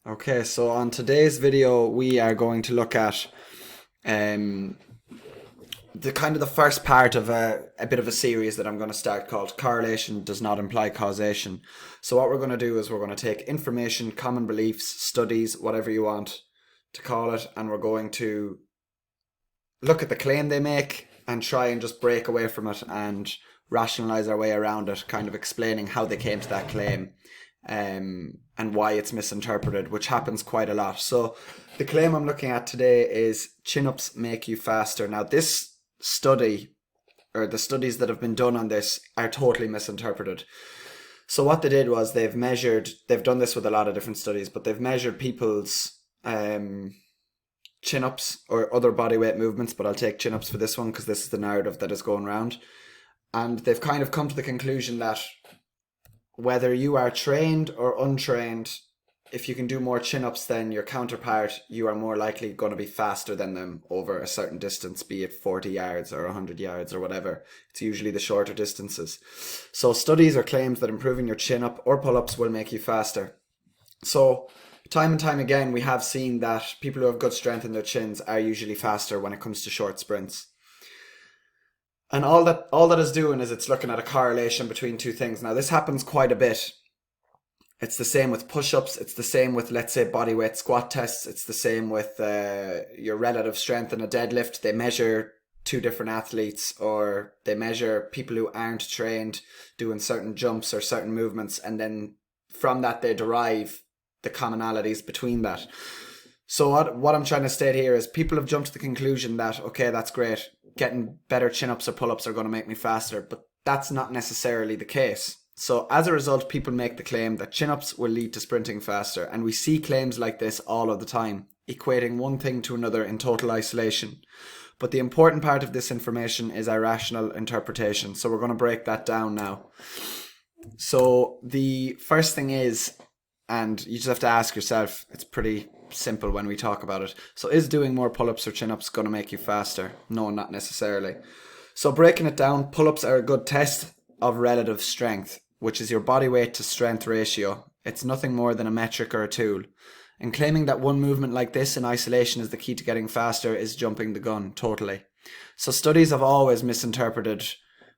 Okay, so on today's video, we are going to look at um, the first part of a bit of a series that I'm going to start called Correlation Does Not Imply Causation. So what we're going to do is we're going to take information, common beliefs, studies, whatever you want to call it, and we're going to look at the claim they make and try and just break away from it and rationalize our way around it, kind of explaining how they came to that claim and why it's misinterpreted, which happens quite a lot. So the claim I'm looking at today is chin-ups make you faster. Now this study, or the studies that have been done on this, are totally misinterpreted. So what they did was they've done this with a lot of different studies, but they've measured people's chin-ups or other bodyweight movements, but I'll take chin-ups for this one because this is the narrative that is going around. And they've kind of come to the conclusion that whether you are trained or untrained, if you can do more chin-ups than your counterpart, you are more likely going to be faster than them over a certain distance, be it 40 yards or 100 yards or whatever. It's usually the shorter distances. So studies or claims that improving your chin-up or pull-ups will make you faster. So time and time again, we have seen that people who have good strength in their chins are usually faster when it comes to short sprints. And all that is doing is it's looking at a correlation between two things. Now this happens quite a bit. It's the same with push-ups. It's the same with, let's say, bodyweight squat tests. It's the same with your relative strength in a deadlift. They measure two different athletes, or they measure people who aren't trained doing certain jumps or certain movements, and then from that they derive the commonalities between that. So what I'm trying to state here is people have jumped to the conclusion that, okay, that's great, getting better chin-ups or pull-ups are going to make me faster, but that's not necessarily the case. So as a result, people make the claim that chin-ups will lead to sprinting faster, and we see claims like this all of the time, equating one thing to another in total isolation. But the important part of this information is our rational interpretation, so we're going to break that down now. So the first thing is, and you just have to ask yourself, it's pretty simple when we talk about it. So is doing more pull-ups or chin-ups going to make you faster? No, not necessarily. So breaking it down, pull-ups are a good test of relative strength, which is your body weight to strength ratio. It's nothing more than a metric or a tool. And claiming that one movement like this in isolation is the key to getting faster is jumping the gun, totally. So studies have always misinterpreted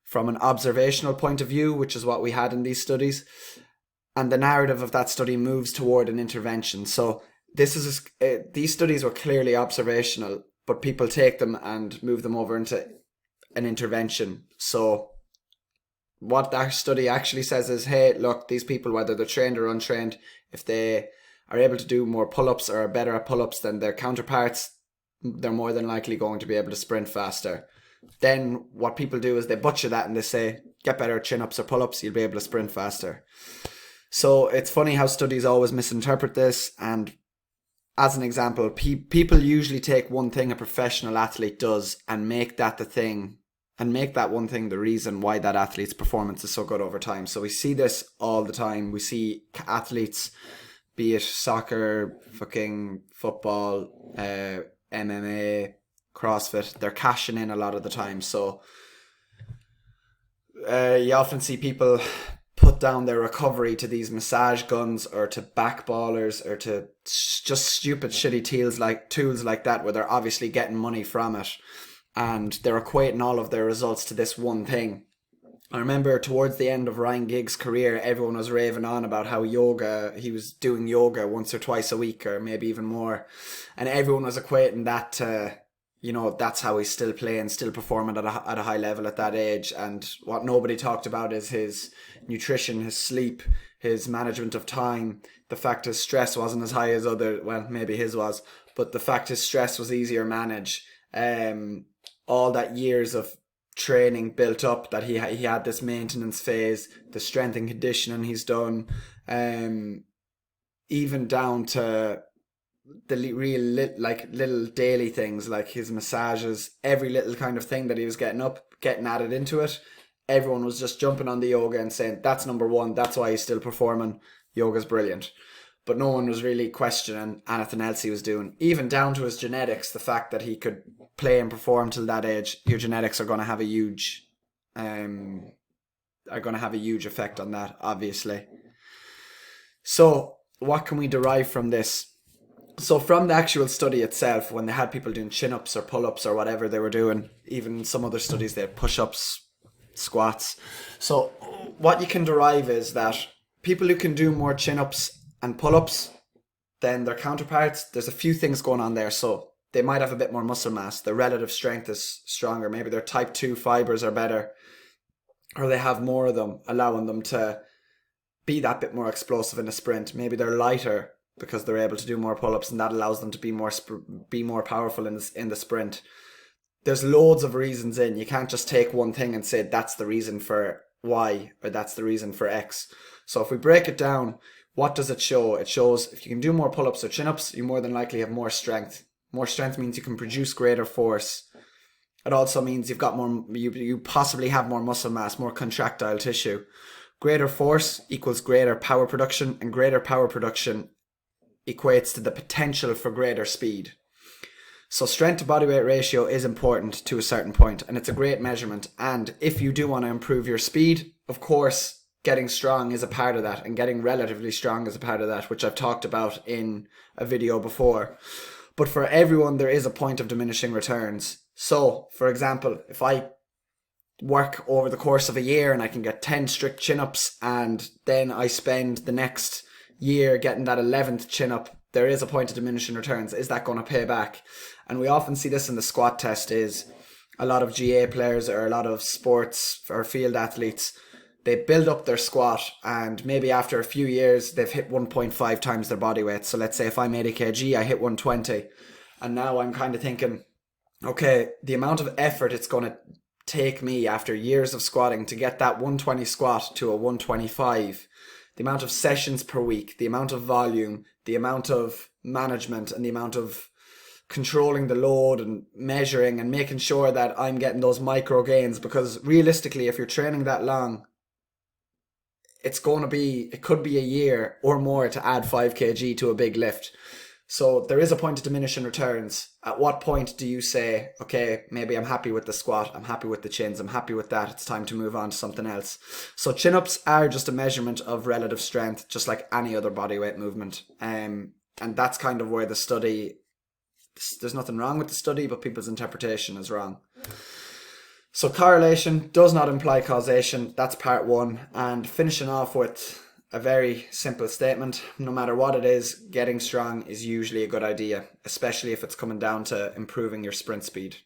from an observational point of view, which is what we had in these studies, and the narrative of that study moves toward an intervention. So these studies were clearly observational, but people take them and move them over into an intervention. So what that study actually says is, hey, look, these people, whether they're trained or untrained, if they are able to do more pull-ups or are better at pull-ups than their counterparts, they're more than likely going to be able to sprint faster. Then what people do is they butcher that and they say, get better at chin-ups or pull-ups, you'll be able to sprint faster. So it's funny how studies always misinterpret this. And as an example, people usually take one thing a professional athlete does and make that the thing, and make that one thing the reason why that athlete's performance is so good over time. So we see this all the time. We see athletes, be it soccer, fucking football, MMA, CrossFit, they're cashing in a lot of the time. So you often see people put down their recovery to these massage guns or to back ballers or to just stupid shitty tools like that, where they're obviously getting money from it, and they're equating all of their results to this one thing. I remember towards the end of Ryan Giggs' career, everyone was raving on about how he was doing yoga once or twice a week or maybe even more, and everyone was equating that to, that's how he's still playing, still performing at a high level at that age. And what nobody talked about is his nutrition, his sleep, his management of time, the fact his stress wasn't as high as maybe his was, but the fact his stress was easier managed. All that years of training built up, that he had this maintenance phase, the strength and conditioning he's done, even down to the little daily things like his massages, every little kind of thing that he was getting added into it. Everyone was just jumping on the yoga and saying that's number one, that's why he's still performing, yoga's brilliant. But no one was really questioning anything else he was doing, even down to his genetics. The fact that he could play and perform till that age, your genetics are going to have a huge effect on that, obviously. So what can we derive from this? So from the actual study itself, when they had people doing chin-ups or pull-ups or whatever they were doing, even some other studies, they had push-ups, squats. So what you can derive is that people who can do more chin-ups and pull-ups than their counterparts, there's a few things going on there. So they might have a bit more muscle mass. Their relative strength is stronger. Maybe their type 2 fibers are better, or they have more of them, allowing them to be that bit more explosive in a sprint. Maybe they're lighter because they're able to do more pull-ups, and that allows them to be more powerful in the sprint. There's loads of reasons in. You can't just take one thing and say that's the reason for Y or that's the reason for X. So if we break it down, what does it show? It shows if you can do more pull-ups or chin-ups, you more than likely have more strength. More strength means you can produce greater force. It also means you've got more, you possibly have more muscle mass, more contractile tissue. Greater force equals greater power production, and greater power production equates to the potential for greater speed. So strength to body weight ratio is important to a certain point, and it's a great measurement. And if you do want to improve your speed, of course, getting strong is a part of that, and getting relatively strong is a part of that, which I've talked about in a video before. But for everyone, there is a point of diminishing returns. So, for example, if I work over the course of a year and I can get 10 strict chin-ups, and then I spend the next year getting that 11th chin-up, there is a point of diminishing returns. Is that going to pay back? And we often see this in the squat test. Is a lot of GA players or a lot of sports or field athletes, they build up their squat, and maybe after a few years they've hit 1.5 times their body weight. So let's say if I'm 80 kg, I hit 120, and now I'm kind of thinking, okay, the amount of effort it's going to take me after years of squatting to get that 120 squat to a 125, the amount of sessions per week, the amount of volume, the amount of management, and the amount of controlling the load and measuring and making sure that I'm getting those micro gains. Because realistically, if you're training that long, it could be a year or more to add 5 kg to a big lift. So there is a point of diminishing returns. At what point do you say, okay, maybe I'm happy with the squat, I'm happy with the chins, I'm happy with that, it's time to move on to something else. So chin-ups are just a measurement of relative strength, just like any other bodyweight movement. And that's kind of where the study, there's nothing wrong with the study, but people's interpretation is wrong. So correlation does not imply causation. That's part one. And finishing off with a very simple statement: no matter what it is, getting strong is usually a good idea, especially if it's coming down to improving your sprint speed.